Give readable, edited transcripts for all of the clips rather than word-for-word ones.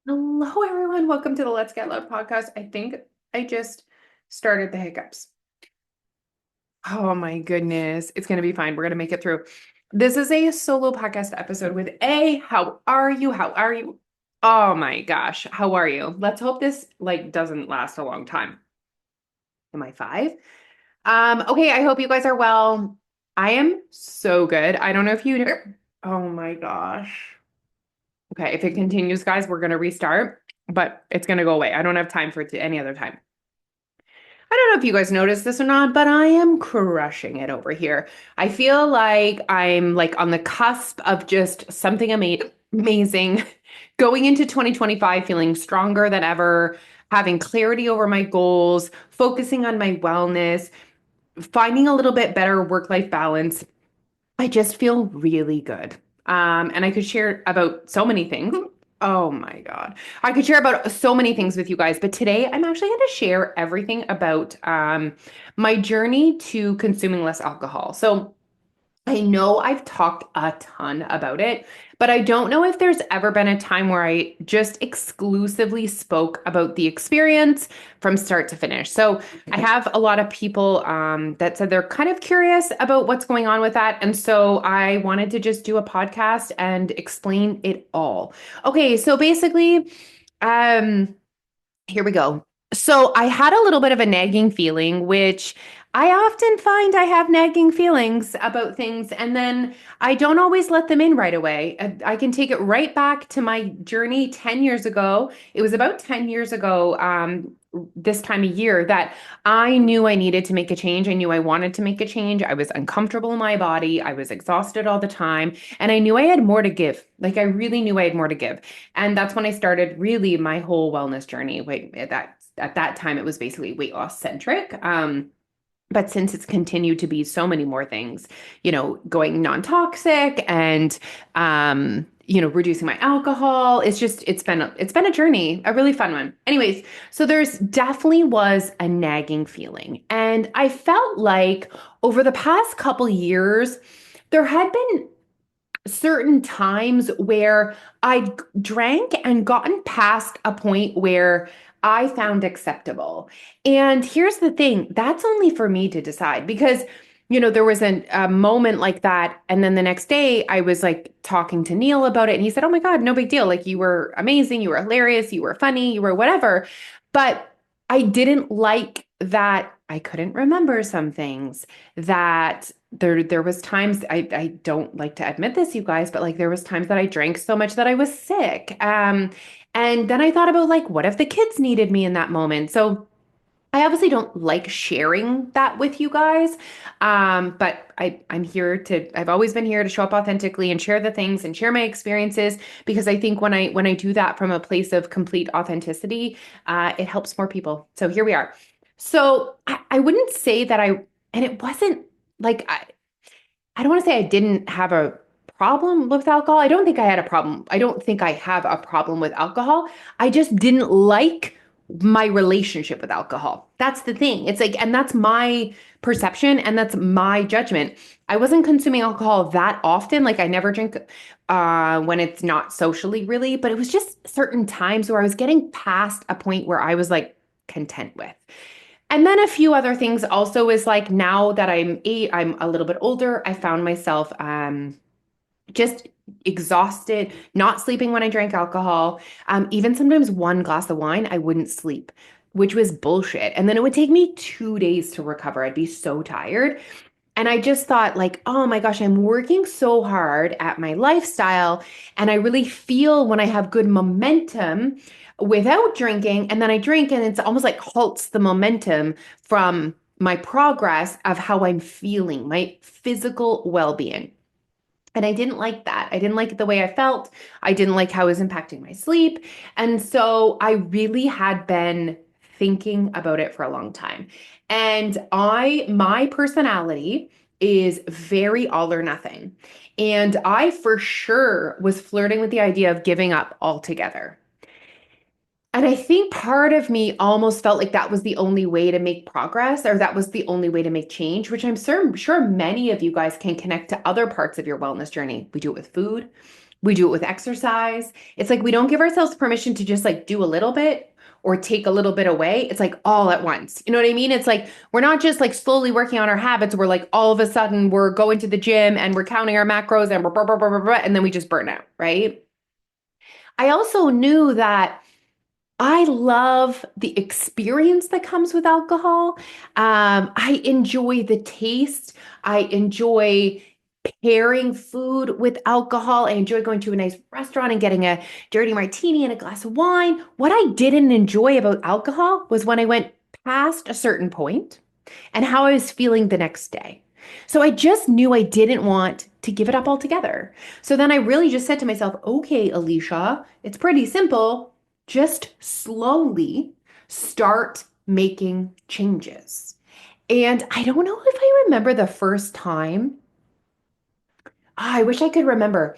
Hello, everyone. Welcome to the Let's Get Loud podcast. I think I just started the hiccups. Oh my goodness. It's going to be fine. We're going to make it through. This is a solo podcast episode with A. How are you? How are you? Oh my gosh. How are you? Let's hope this doesn't last a long time. Am I five? Okay, I hope you guys are well. I am so good. I don't know if you. Oh my gosh. Okay, if it continues, guys, we're gonna restart, but it's gonna go away. I don't have time for it to any other time. I don't know if you guys noticed this or not, but I am crushing it over here. I feel like I'm like on the cusp of just something amazing, going into 2025 feeling stronger than ever, having clarity over my goals, focusing on my wellness, finding a little bit better work-life balance. I just feel really good. And I could share about so many things. Oh my God. I could share about so many things with you guys, but today I'm actually going to share everything about my journey to consuming less alcohol. So I know I've talked a ton about it, but I don't know if there's ever been a time where I just exclusively spoke about the experience from start to finish. So I have a lot of people that said they're kind of curious about what's going on with that. And so I wanted to just do a podcast and explain it all. Okay, so basically, um, here we go. So I had a little bit of a nagging feeling, which I often find I have nagging feelings about things, and then I don't always let them in right away. I can take it right back to my journey 10 years ago. It was about 10 years ago, this time of year, that I knew I needed to make a change. I knew I wanted to make a change. I was uncomfortable in my body. I was exhausted all the time, and I knew I had more to give. Like, I really knew I had more to give. And that's when I started really my whole wellness journey. Wait, at that time it was basically weight loss centric. But since it's continued to be so many more things, going non-toxic and reducing my alcohol, it's been a journey, a really fun one. Anyways, so there's definitely was a nagging feeling. And I felt like over the past couple years, there had been certain times where I drank and gotten past a point where I found acceptable. And here's the thing, that's only for me to decide because, there was a moment like that. And then the next day I was like talking to Neil about it. And he said, "Oh my God, no big deal. Like you were amazing. You were hilarious. You were funny. You were whatever." But I didn't like that I couldn't remember some things, that there was times I don't like to admit this, you guys, but like there was times that I drank so much that I was sick. And then I thought about like, what if the kids needed me in that moment? So I obviously don't like sharing that with you guys. But I've always been here to show up authentically and share the things and share my experiences because I think when I do that from a place of complete authenticity, it helps more people. So here we are. So I wouldn't say that and it wasn't like I don't want to say I didn't have a problem with alcohol. I don't think I had a problem. I don't think I have a problem with alcohol. I just didn't like my relationship with alcohol. That's the thing. It's like, and that's my perception and that's my judgment. I wasn't consuming alcohol that often. Like I never drink when it's not socially really, but it was just certain times where I was getting past a point where I was like content with. And then a few other things also is like now that I'm a little bit older, I found myself just exhausted, not sleeping when I drank alcohol. Even sometimes one glass of wine, I wouldn't sleep, which was bullshit. And then it would take me 2 days to recover. I'd be so tired. And I just thought, like, oh my gosh, I'm working so hard at my lifestyle. And I really feel when I have good momentum without drinking, and then I drink, and it's almost like halts the momentum from my progress of how I'm feeling, my physical well being. And I didn't like that. I didn't like the way I felt. I didn't like how it was impacting my sleep. And so I really had been thinking about it for a long time. And my personality is very all or nothing. And I for sure was flirting with the idea of giving up altogether. And I think part of me almost felt like that was the only way to make progress, or that was the only way to make change, which I'm sure many of you guys can connect to other parts of your wellness journey. We do it with food. We do it with exercise. It's like we don't give ourselves permission to just like do a little bit or take a little bit away. It's like all at once. You know what I mean? It's like we're not just like slowly working on our habits. We're like all of a sudden we're going to the gym and we're counting our macros and and then we just burn out, right? I also knew that I love the experience that comes with alcohol. I enjoy the taste. I enjoy pairing food with alcohol. I enjoy going to a nice restaurant and getting a dirty martini and a glass of wine. What I didn't enjoy about alcohol was when I went past a certain point and how I was feeling the next day. So I just knew I didn't want to give it up altogether. So then I really just said to myself, okay, Alicia, it's pretty simple. Just slowly start making changes. And I don't know if I remember the first time. I wish I could remember.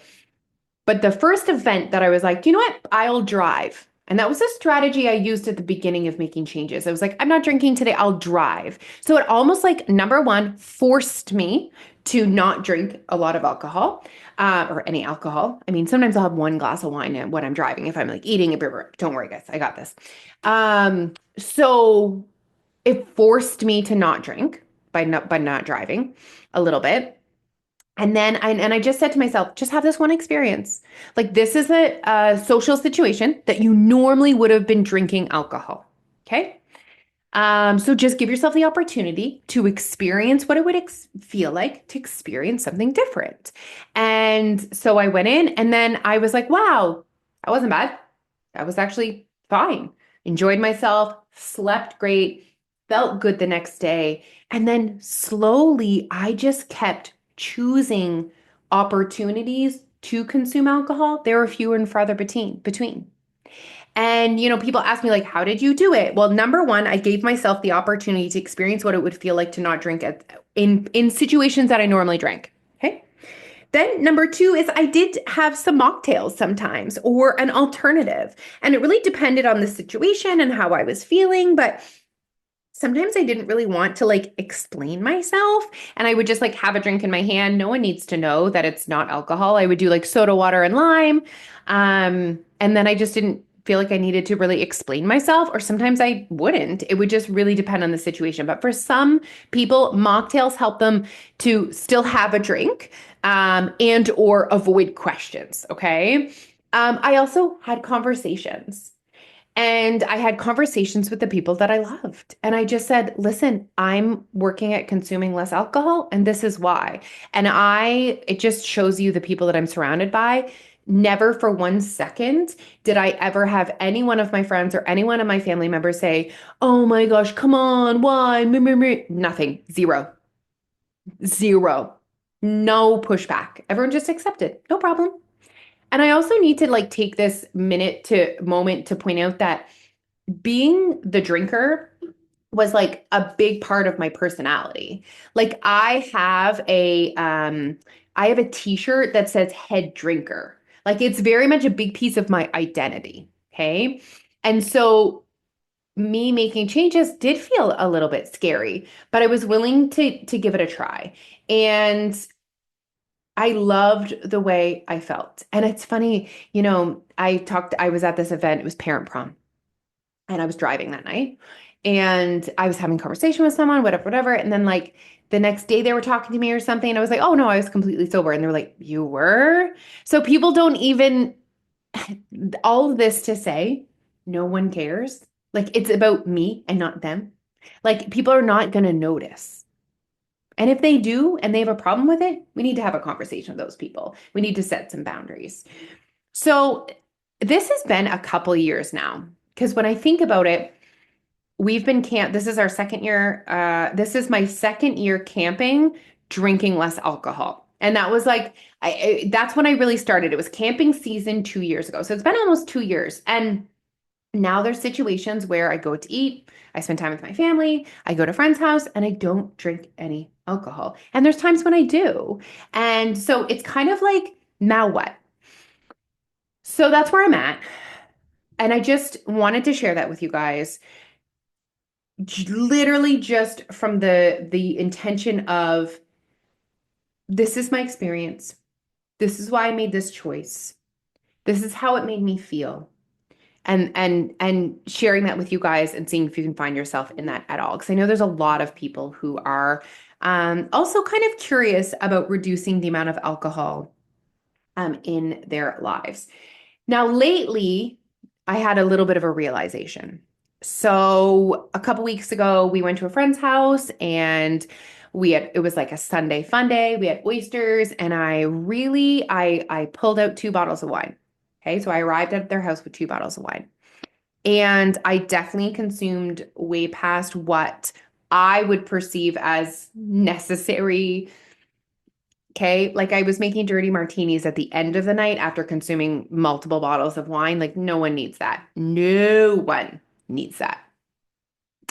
But the first event that I was like, you know what? I'll drive. And that was a strategy I used at the beginning of making changes. I was like, I'm not drinking today, I'll drive. So it almost like, number one, forced me to not drink a lot of alcohol or any alcohol. I mean, sometimes I'll have one glass of wine when I'm driving if I'm like eating a beer. Don't worry, guys, I got this. So it forced me to not drink by not driving a little bit. And then I just said to myself, just have this one experience. Like this is a social situation that you normally would have been drinking alcohol. Okay. So just give yourself the opportunity to experience what it would feel like to experience something different. And so I went in and then I was like, wow, that wasn't bad. That was actually fine. Enjoyed myself, slept great, felt good the next day. And then slowly I just kept choosing opportunities to consume alcohol. There were fewer and farther between. And, people ask me, like, how did you do it? Well, number one, I gave myself the opportunity to experience what it would feel like to not drink in situations that I normally drank. Okay. Then number two is I did have some mocktails sometimes or an alternative. And it really depended on the situation and how I was feeling. But sometimes I didn't really want to like explain myself and I would just like have a drink in my hand. No one needs to know that it's not alcohol. I would do like soda water and lime. And then I just didn't feel like I needed to really explain myself, or sometimes I wouldn't. It would just really depend on the situation. But for some people, mocktails help them to still have a drink and or avoid questions. Okay. I also had conversations. And I had conversations with the people that I loved. And I just said, listen, I'm working at consuming less alcohol, and this is why. And it just shows you the people that I'm surrounded by. Never for 1 second did I ever have any one of my friends or any one of my family members say, oh my gosh, come on, why? Nothing. Zero. Zero. No pushback. Everyone just accepted. No problem. And I also need to like take this moment to point out that being the drinker was like a big part of my personality. Like I have a t-shirt that says head drinker. Like it's very much a big piece of my identity. Okay. And so me making changes did feel a little bit scary, but I was willing to give it a try. And I loved the way I felt. And it's funny, I was at this event, it was parent prom, and I was driving that night and I was having a conversation with someone, whatever. And then like the next day they were talking to me or something. And I was like, oh no, I was completely sober. And they were like, you were? So people don't even, all of this to say, no one cares. Like it's about me and not them. Like people are not going to notice. And if they do and they have a problem with it, we need to have a conversation with those people. We need to set some boundaries. So this has been a couple years now, because when I think about it, this is our second year. This is my second year camping, drinking less alcohol. And that was like, that's when I really started. It was camping season 2 years ago. So it's been almost 2 years. And now there's situations where I go to eat, I spend time with my family, I go to a friend's house, and I don't drink any alcohol. And there's times when I do. And so it's kind of like, now what? So that's where I'm at. And I just wanted to share that with you guys. Literally just from the intention of this is my experience. This is why I made this choice. This is how it made me feel. And sharing that with you guys and seeing if you can find yourself in that at all. Because I know there's a lot of people who are also kind of curious about reducing the amount of alcohol in their lives. Now, lately, I had a little bit of a realization. So, a couple weeks ago, we went to a friend's house and it was like a Sunday fun day. We had oysters and I pulled out 2 bottles of wine. Okay, so I arrived at their house with 2 bottles of wine. And I definitely consumed way past what I would perceive as necessary. Okay. Like I was making dirty martinis at the end of the night after consuming multiple bottles of wine. Like no one needs that. No one needs that.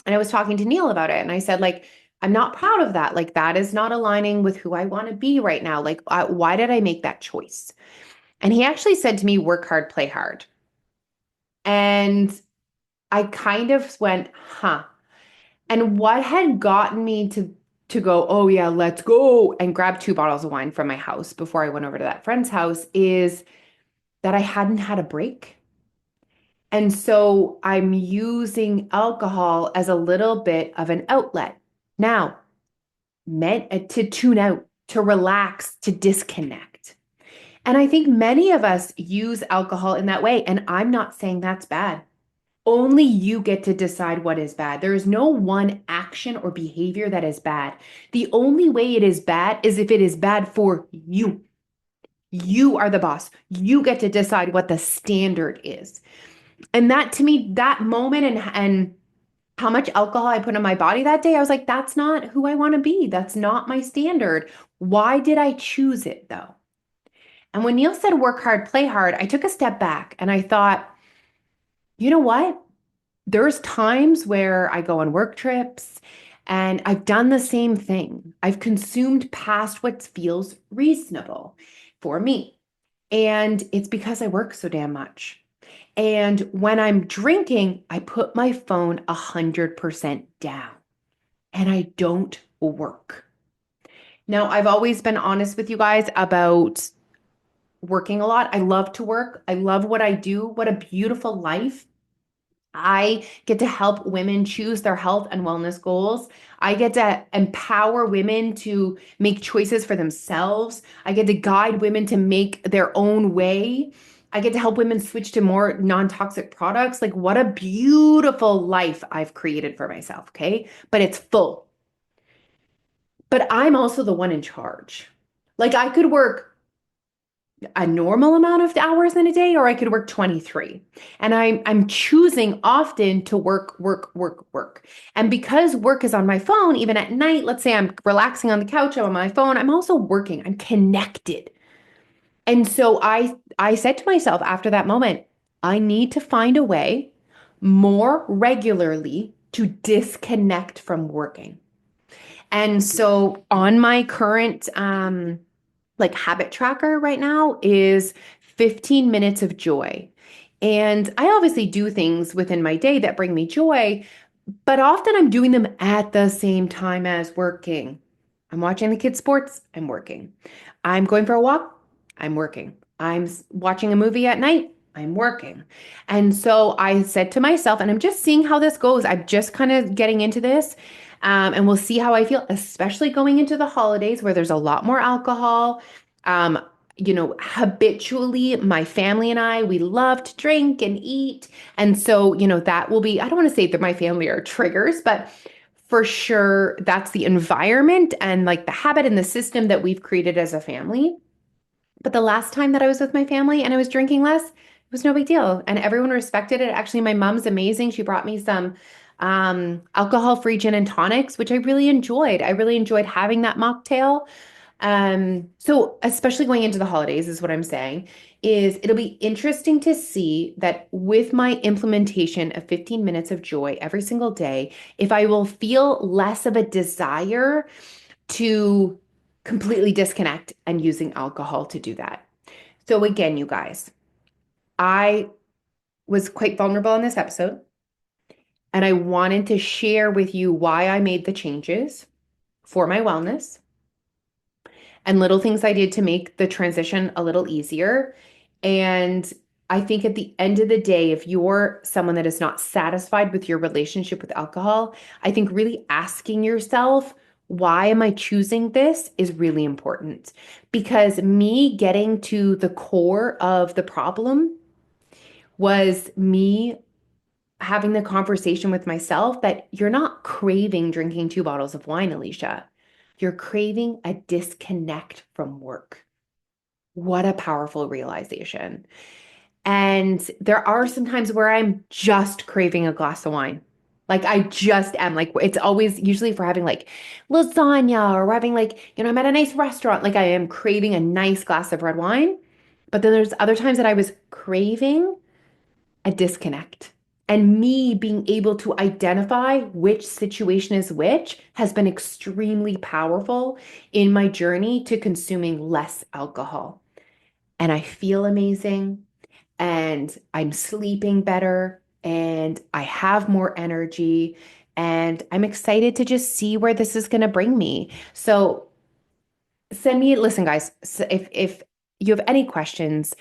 And I was talking to Neil about it and I said, like, I'm not proud of that. Like that is not aligning with who I want to be right now. Like, why did I make that choice? And he actually said to me, work hard, play hard. And I kind of went, huh. And what had gotten me to go, oh yeah, let's go and grab 2 bottles of wine from my house before I went over to that friend's house is that I hadn't had a break. And so I'm using alcohol as a little bit of an outlet. Now, meant to tune out, to relax, to disconnect. And I think many of us use alcohol in that way. And I'm not saying that's bad. Only you get to decide what is bad. There is no one action or behavior that is bad. The only way it is bad is if it is bad for you. You are the boss. You get to decide what the standard is. And that to me, that moment and how much alcohol I put in my body that day, I was like, that's not who I want to be. That's not my standard. Why did I choose it though? And when Neil said work hard, play hard, I took a step back and I thought, you know what? There's times where I go on work trips and I've done the same thing. I've consumed past what feels reasonable for me. And it's because I work so damn much. And when I'm drinking, I put my phone 100% down and I don't work. Now, I've always been honest with you guys about working a lot. I love to work. I love what I do. What a beautiful life. I get to help women choose their health and wellness goals. I get to empower women to make choices for themselves. I get to guide women to make their own way. I get to help women switch to more non-toxic products. Like, what a beautiful life I've created for myself. Okay. But it's full. But I'm also the one in charge. Like, I could work a normal amount of hours in a day, or I could work 23. And I'm choosing often to work, work, work, work. And because work is on my phone, even at night, let's say I'm relaxing on the couch, I'm on my phone, I'm also working, I'm connected. And so I said to myself after that moment, I need to find a way more regularly to disconnect from working. And so on my current like habit tracker right now is 15 minutes of joy. And I obviously do things within my day that bring me joy, but often I'm doing them at the same time as working. I'm watching the kids' sports, I'm working. I'm going for a walk, I'm working. Watching a movie at night, I'm working. And so I said to myself, and I'm just seeing how this goes. I'm just kind of getting into this. And we'll see how I feel, especially going into the holidays where there's a lot more alcohol. Um, habitually, my family and I, we love to drink and eat. And so, that will be, I don't want to say that my family are triggers, but for sure, that's the environment and like the habit and the system that we've created as a family. But the last time that I was with my family and I was drinking less, it was no big deal. And everyone respected it. Actually, my mom's amazing. She brought me some alcohol-free gin and tonics, which I really enjoyed. I really enjoyed having that mocktail. So especially going into the holidays is what I'm saying, is it'll be interesting to see that with my implementation of 15 minutes of joy every single day, if I will feel less of a desire to completely disconnect and using alcohol to do that. So again, you guys, I was quite vulnerable in this episode and I wanted to share with you why I made the changes for my wellness and little things I did to make the transition a little easier. And I think at the end of the day, if you're someone that is not satisfied with your relationship with alcohol, I think really asking yourself, why am I choosing this is really important. Because me getting to the core of the problem was me having the conversation with myself that you're not craving drinking 2 bottles of wine, Alicia. You're craving a disconnect from work. What a powerful realization. And there are some times where I'm just craving a glass of wine. Like I just am. Like it's always usually for having like lasagna or we're having like, I'm at a nice restaurant. Like I am craving a nice glass of red wine. But then there's other times that I was craving a disconnect. And me being able to identify which situation is which has been extremely powerful in my journey to consuming less alcohol. And I feel amazing and I'm sleeping better and I have more energy and I'm excited to just see where this is going to bring me. So listen guys, if you have any questions,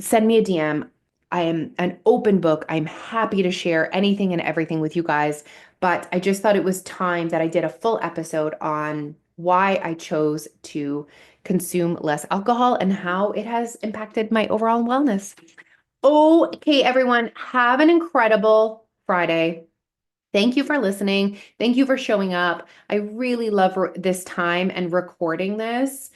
send me a DM. I am an open book. I'm happy to share anything and everything with you guys, but I just thought it was time that I did a full episode on why I chose to consume less alcohol and how it has impacted my overall wellness. Okay, everyone, have an incredible Friday. Thank you for listening. Thank you for showing up. I really love this time and recording this.